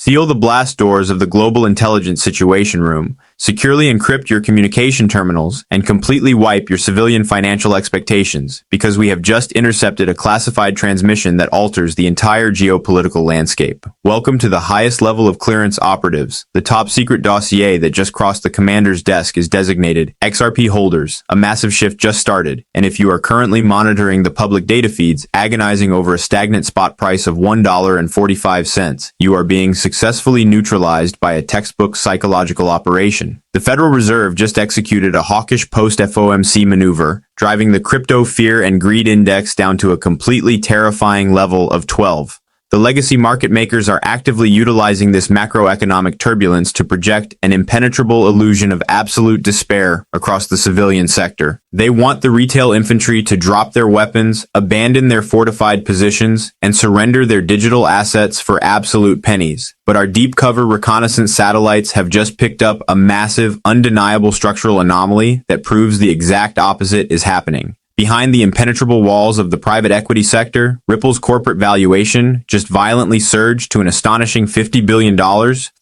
Seal the blast doors of the Global Intelligence Situation Room, securely encrypt your communication terminals, and completely wipe your civilian financial expectations, because we have just intercepted a classified transmission that alters the entire geopolitical landscape. Welcome to the highest level of clearance operatives. The top secret dossier that just crossed the commander's desk is designated XRP holders. A massive shift just started, and if you are currently monitoring the public data feeds, agonizing over a stagnant spot price of $1.45, you are being successfully neutralized by a textbook psychological operation. The Federal Reserve just executed a hawkish post-FOMC maneuver, driving the crypto fear and greed index down to a completely terrifying level of 12. The legacy market makers are actively utilizing this macroeconomic turbulence to project an impenetrable illusion of absolute despair across the civilian sector. They want the retail infantry to drop their weapons, abandon their fortified positions, and surrender their digital assets for absolute pennies. But our deep cover reconnaissance satellites have just picked up a massive, undeniable structural anomaly that proves the exact opposite is happening. Behind the impenetrable walls of the private equity sector, Ripple's corporate valuation just violently surged to an astonishing $50 billion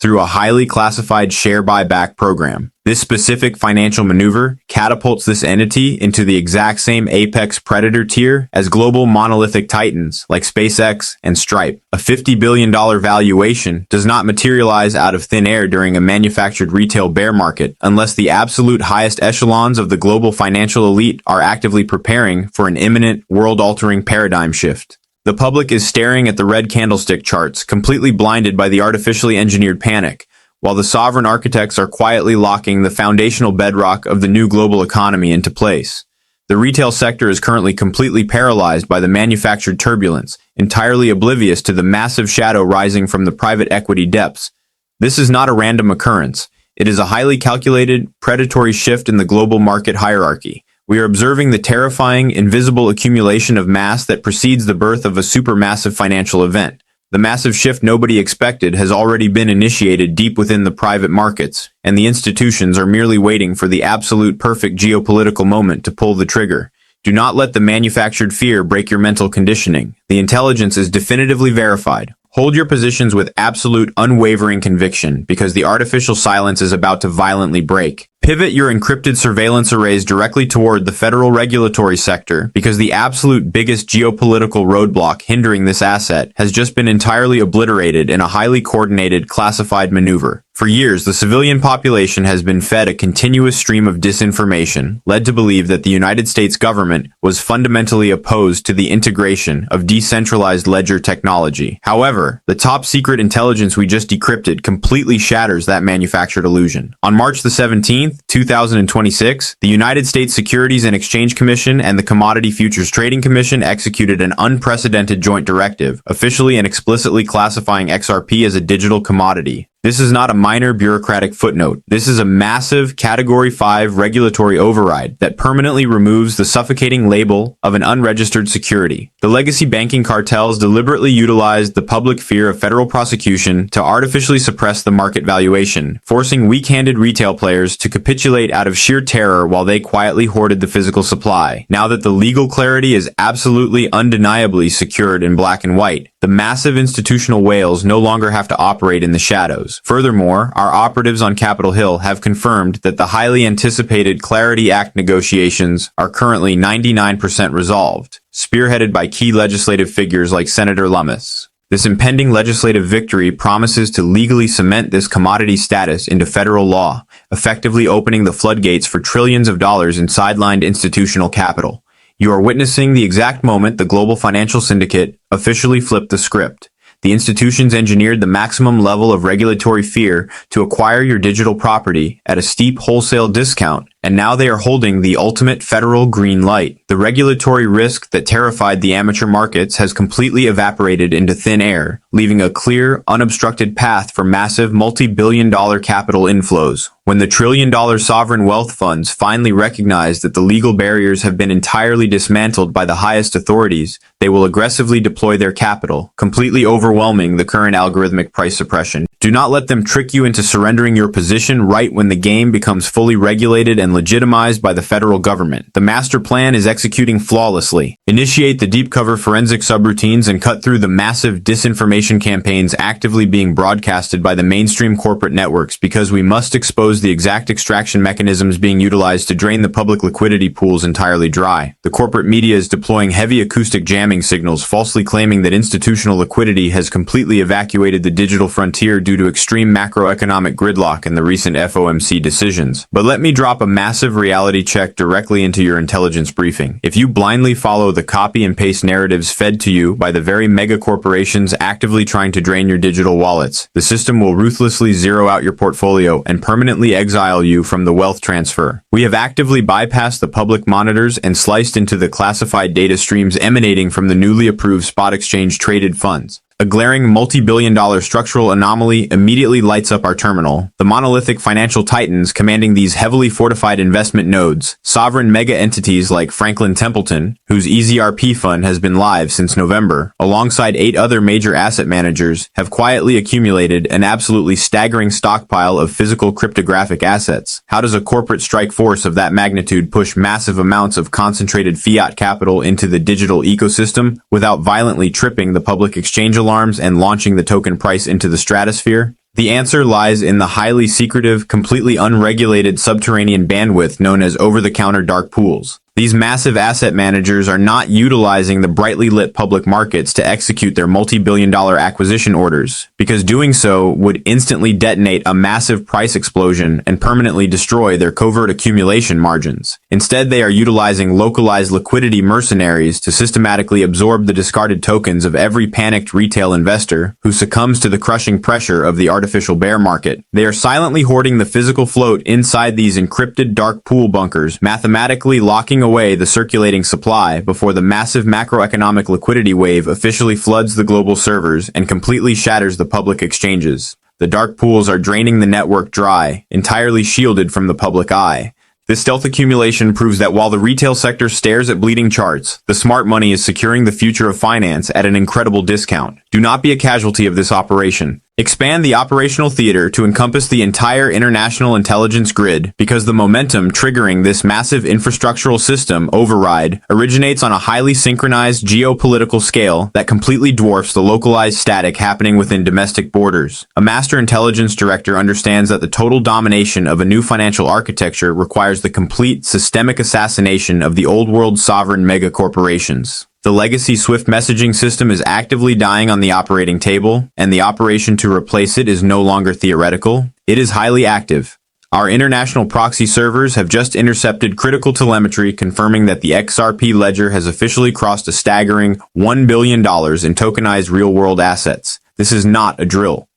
through a highly classified share buyback program. This specific financial maneuver catapults this entity into the exact same apex predator tier as global monolithic titans like SpaceX and Stripe. A $50 billion valuation does not materialize out of thin air during a manufactured retail bear market unless the absolute highest echelons of the global financial elite are actively preparing for an imminent world-altering paradigm shift. The public is staring at the red candlestick charts, completely blinded by the artificially engineered panic, while the sovereign architects are quietly locking the foundational bedrock of the new global economy into place. The retail sector is currently completely paralyzed by the manufactured turbulence, entirely oblivious to the massive shadow rising from the private equity depths. This is not a random occurrence. It is a highly calculated, predatory shift in the global market hierarchy. We are observing the terrifying, invisible accumulation of mass that precedes the birth of a supermassive financial event. The massive shift nobody expected has already been initiated deep within the private markets, and the institutions are merely waiting for the absolute perfect geopolitical moment to pull the trigger. Do not let the manufactured fear break your mental conditioning. The intelligence is definitively verified. Hold your positions with absolute, unwavering conviction, because the artificial silence is about to violently break. Pivot your encrypted surveillance arrays directly toward the federal regulatory sector, because the absolute biggest geopolitical roadblock hindering this asset has just been entirely obliterated in a highly coordinated, classified maneuver. For years, the civilian population has been fed a continuous stream of disinformation, led to believe that the United States government was fundamentally opposed to the integration of decentralized ledger technology. However, the top secret intelligence we just decrypted completely shatters that manufactured illusion. On March the 17th, 2026, the United States Securities and Exchange Commission and the Commodity Futures Trading Commission executed an unprecedented joint directive, officially and explicitly classifying XRP as a digital commodity. This is not a minor bureaucratic footnote. This is a massive Category 5 regulatory override that permanently removes the suffocating label of an unregistered security. The legacy banking cartels deliberately utilized the public fear of federal prosecution to artificially suppress the market valuation, forcing weak-handed retail players to capitulate out of sheer terror while they quietly hoarded the physical supply. Now that the legal clarity is absolutely undeniably secured in black and white, the massive institutional whales no longer have to operate in the shadows. Furthermore, our operatives on Capitol Hill have confirmed that the highly anticipated Clarity Act negotiations are currently 99% resolved, spearheaded by key legislative figures like Senator Lummis. This impending legislative victory promises to legally cement this commodity status into federal law, effectively opening the floodgates for trillions of dollars in sidelined institutional capital. You are witnessing the exact moment the global financial syndicate officially flipped the script. The institutions engineered the maximum level of regulatory fear to acquire your digital property at a steep wholesale discount, and now they are holding the ultimate federal green light. The regulatory risk that terrified the amateur markets has completely evaporated into thin air, leaving a clear, unobstructed path for massive multi-billion-dollar capital inflows. When the trillion-dollar sovereign wealth funds finally recognize that the legal barriers have been entirely dismantled by the highest authorities, they will aggressively deploy their capital, completely overwhelming the current algorithmic price suppression. Do not let them trick you into surrendering your position right when the game becomes fully regulated and and legitimized by the federal government. The master plan is executing flawlessly. Initiate the deep cover forensic subroutines and cut through the massive disinformation campaigns actively being broadcasted by the mainstream corporate networks, because we must expose the exact extraction mechanisms being utilized to drain the public liquidity pools entirely dry. The corporate media is deploying heavy acoustic jamming signals, falsely claiming that institutional liquidity has completely evacuated the digital frontier due to extreme macroeconomic gridlock and the recent FOMC decisions. But let me drop a massive reality check directly into your intelligence briefing. If you blindly follow the copy and paste narratives fed to you by the very mega corporations actively trying to drain your digital wallets, the system will ruthlessly zero out your portfolio and permanently exile you from the wealth transfer. We have actively bypassed the public monitors and sliced into the classified data streams emanating from the newly approved spot exchange traded funds. A glaring multi-billion-dollar structural anomaly immediately lights up our terminal. The monolithic financial titans commanding these heavily fortified investment nodes, sovereign mega entities like Franklin Templeton, whose EZRP fund has been live since November, alongside 8 other major asset managers, have quietly accumulated an absolutely staggering stockpile of physical cryptographic assets. How does a corporate strike force of that magnitude push massive amounts of concentrated fiat capital into the digital ecosystem without violently tripping the public exchange alarms and launching the token price into the stratosphere? The answer lies in the highly secretive, completely unregulated subterranean bandwidth known as over-the-counter dark pools. These massive asset managers are not utilizing the brightly lit public markets to execute their multi-billion-dollar acquisition orders, because doing so would instantly detonate a massive price explosion and permanently destroy their covert accumulation margins. Instead, they are utilizing localized liquidity mercenaries to systematically absorb the discarded tokens of every panicked retail investor who succumbs to the crushing pressure of the artificial bear market. They are silently hoarding the physical float inside these encrypted dark pool bunkers, mathematically locking away the circulating supply before the massive macroeconomic liquidity wave officially floods the global servers and completely shatters the public exchanges. The dark pools are draining the network dry, entirely shielded from the public eye. This stealth accumulation proves that while the retail sector stares at bleeding charts, the smart money is securing the future of finance at an incredible discount. Do not be a casualty of this operation. Expand the operational theater to encompass the entire international intelligence grid, because the momentum triggering this massive infrastructural system override originates on a highly synchronized geopolitical scale that completely dwarfs the localized static happening within domestic borders. A master intelligence director understands that the total domination of a new financial architecture requires the complete systemic assassination of the old world sovereign mega corporations. The legacy Swift messaging system is actively dying on the operating table, and the operation to replace it is no longer theoretical. It is highly active. Our international proxy servers have just intercepted critical telemetry confirming that the XRP ledger has officially crossed a staggering $1 billion in tokenized real-world assets. This is not a drill.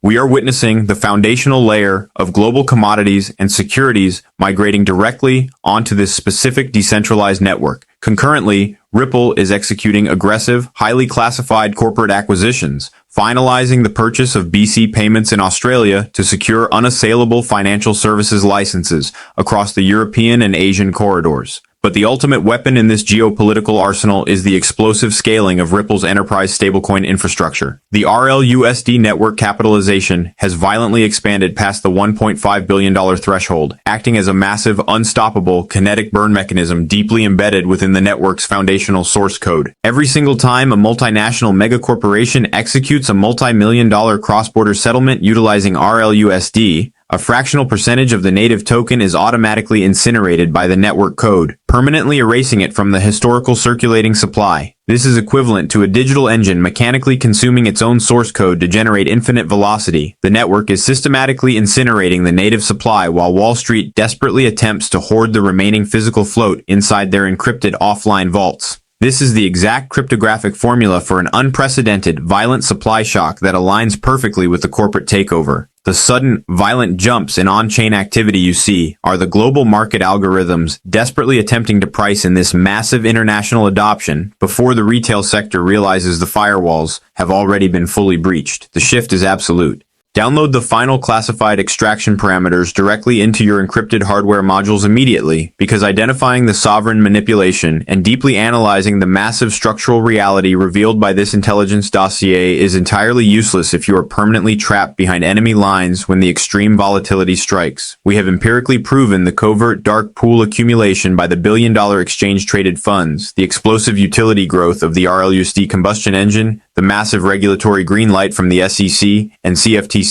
We are witnessing the foundational layer of global commodities and securities migrating directly onto this specific decentralized network. Concurrently, Ripple is executing aggressive, highly classified corporate acquisitions, finalizing the purchase of BC Payments in Australia to secure unassailable financial services licenses across the European and Asian corridors. But the ultimate weapon in this geopolitical arsenal is the explosive scaling of Ripple's enterprise stablecoin infrastructure. The RLUSD network capitalization has violently expanded past the $1.5 billion threshold, acting as a massive, unstoppable, kinetic burn mechanism deeply embedded within the network's foundational source code. Every single time a multinational megacorporation executes a multi-million-dollar cross-border settlement utilizing RLUSD, a fractional percentage of the native token is automatically incinerated by the network code, permanently erasing it from the historical circulating supply. This is equivalent to a digital engine mechanically consuming its own source code to generate infinite velocity. The network is systematically incinerating the native supply while Wall Street desperately attempts to hoard the remaining physical float inside their encrypted offline vaults. This is the exact cryptographic formula for an unprecedented, violent supply shock that aligns perfectly with the corporate takeover. The sudden, violent jumps in on-chain activity you see are the global market algorithms desperately attempting to price in this massive international adoption before the retail sector realizes the firewalls have already been fully breached. The shift is absolute. Download the final classified extraction parameters directly into your encrypted hardware modules immediately, because identifying the sovereign manipulation and deeply analyzing the massive structural reality revealed by this intelligence dossier is entirely useless if you are permanently trapped behind enemy lines when the extreme volatility strikes. We have empirically proven the covert dark pool accumulation by the billion-dollar exchange-traded funds, the explosive utility growth of the RLUSD combustion engine, the massive regulatory green light from the SEC and CFTC,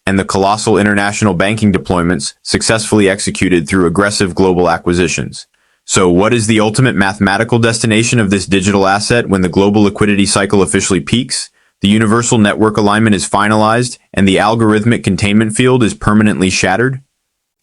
and the colossal international banking deployments successfully executed through aggressive global acquisitions. So what is the ultimate mathematical destination of this digital asset when the global liquidity cycle officially peaks? The universal network alignment is finalized, and the algorithmic containment field is permanently shattered?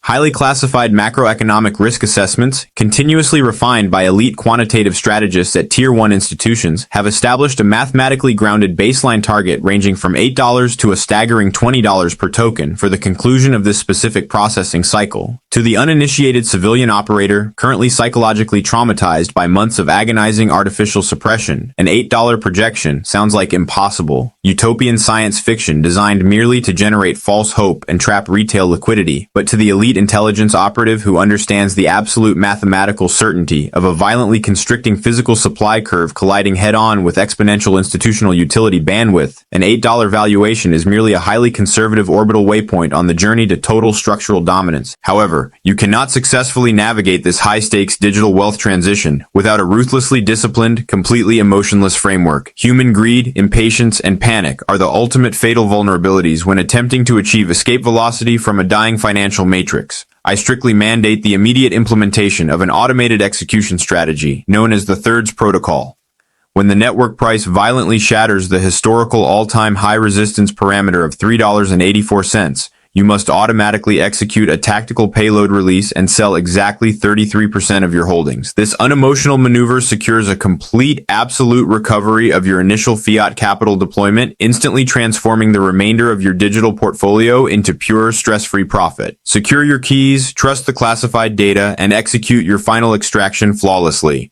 Highly classified macroeconomic risk assessments, continuously refined by elite quantitative strategists at Tier 1 institutions, have established a mathematically grounded baseline target ranging from $8 to a staggering $20 per token for the conclusion of this specific processing cycle. To the uninitiated civilian operator, currently psychologically traumatized by months of agonizing artificial suppression, an $8 projection sounds like impossible, utopian science fiction designed merely to generate false hope and trap retail liquidity. But to the elite intelligence operative who understands the absolute mathematical certainty of a violently constricting physical supply curve colliding head-on with exponential institutional utility bandwidth, an $8 valuation is merely a highly conservative orbital waypoint on the journey to total structural dominance. However, you cannot successfully navigate this high-stakes digital wealth transition without a ruthlessly disciplined, completely emotionless framework. Human greed, impatience, and panic are the ultimate fatal vulnerabilities when attempting to achieve escape velocity from a dying financial matrix. I strictly mandate the immediate implementation of an automated execution strategy known as the Thirds Protocol. When the network price violently shatters the historical all-time high resistance parameter of $3.84, you must automatically execute a tactical payload release and sell exactly 33% of your holdings. This unemotional maneuver secures a complete, absolute recovery of your initial fiat capital deployment, instantly transforming the remainder of your digital portfolio into pure, stress-free profit. Secure your keys, trust the classified data, and execute your final extraction flawlessly.